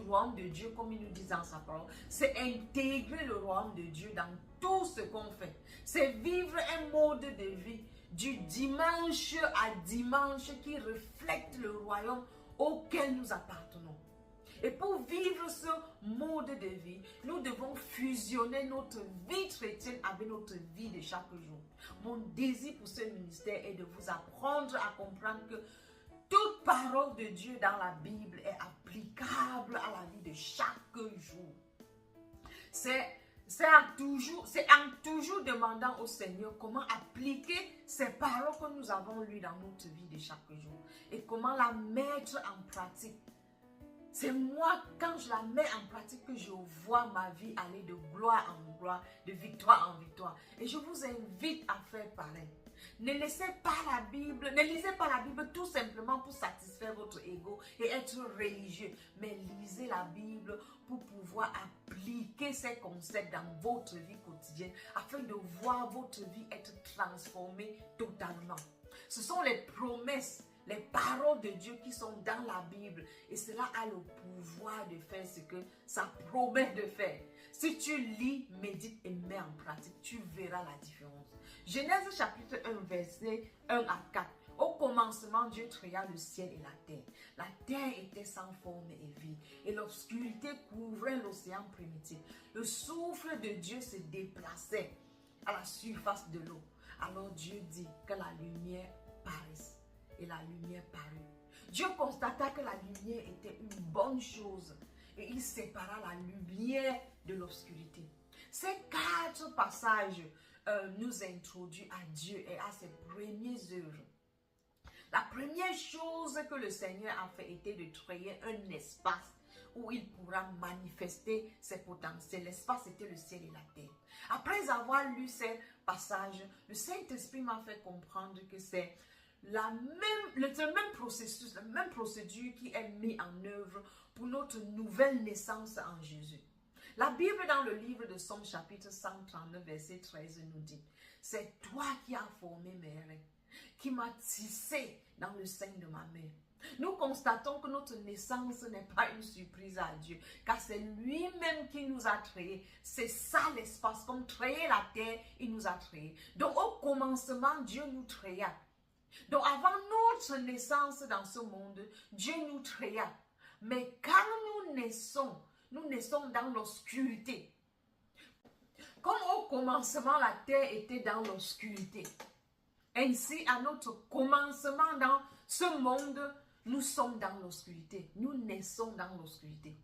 royaume de Dieu, comme il nous dit dans sa parole, c'est intégrer le royaume de Dieu dans tout ce qu'on fait. C'est vivre un mode de vie du dimanche à dimanche qui reflète le royaume auquel nous appartenons. Et pour vivre ce mode de vie, nous devons fusionner notre vie chrétienne avec notre vie de chaque jour. Mon désir pour ce ministère est de vous apprendre à comprendre que toute parole de Dieu dans la Bible est applicable à la vie de chaque jour. C'est en toujours demandant au Seigneur comment appliquer ces paroles que nous avons lues dans notre vie de chaque jour et comment la mettre en pratique. C'est moi, quand je la mets en pratique, que je vois ma vie aller de gloire en gloire, de victoire en victoire. Et je vous invite à faire pareil. Ne lisez pas la Bible tout simplement pour satisfaire votre ego et être religieux. Mais lisez la Bible pour pouvoir appliquer ces concepts dans votre vie quotidienne afin de voir votre vie être transformée totalement. Ce sont les promesses, les paroles de Dieu qui sont dans la Bible. Et cela a le pouvoir de faire ce que ça promet de faire. Si tu lis, médites et mets en pratique, tu verras la différence. Genèse chapitre 1, verset 1 à 4. Au commencement, Dieu créa le ciel et la terre. La terre était sans forme et vide, et l'obscurité couvrait l'océan primitif. Le souffle de Dieu se déplaçait à la surface de l'eau. Alors Dieu dit que la lumière paraisse. Et la lumière parut. Dieu constata que la lumière était une bonne chose et il sépara la lumière de l'obscurité. Ces 4 passages nous introduisent à Dieu et à ses premières œuvres. La première chose que le Seigneur a fait était de créer un espace où il pourra manifester ses potentiels. L'espace était le ciel et la terre. Après avoir lu ces passages, le Saint-Esprit m'a fait comprendre que c'est le même processus, la même procédure qui est mise en œuvre pour notre nouvelle naissance en Jésus. La Bible dans le livre de Somme chapitre 139 verset 13 nous dit: c'est toi qui as formé mes reins, qui m'as tissé dans le sein de ma mère. Nous constatons que notre naissance n'est pas une surprise à Dieu, car c'est lui-même qui nous a créés. C'est ça l'espace, comme créer la terre, il nous a créés. Donc au commencement, Dieu nous créa. Donc avant notre naissance dans ce monde, Dieu nous créa. Mais quand nous naissons dans l'obscurité. Comme au commencement, la terre était dans l'obscurité. Ainsi, à notre commencement dans ce monde, nous sommes dans l'obscurité. Nous naissons dans l'obscurité.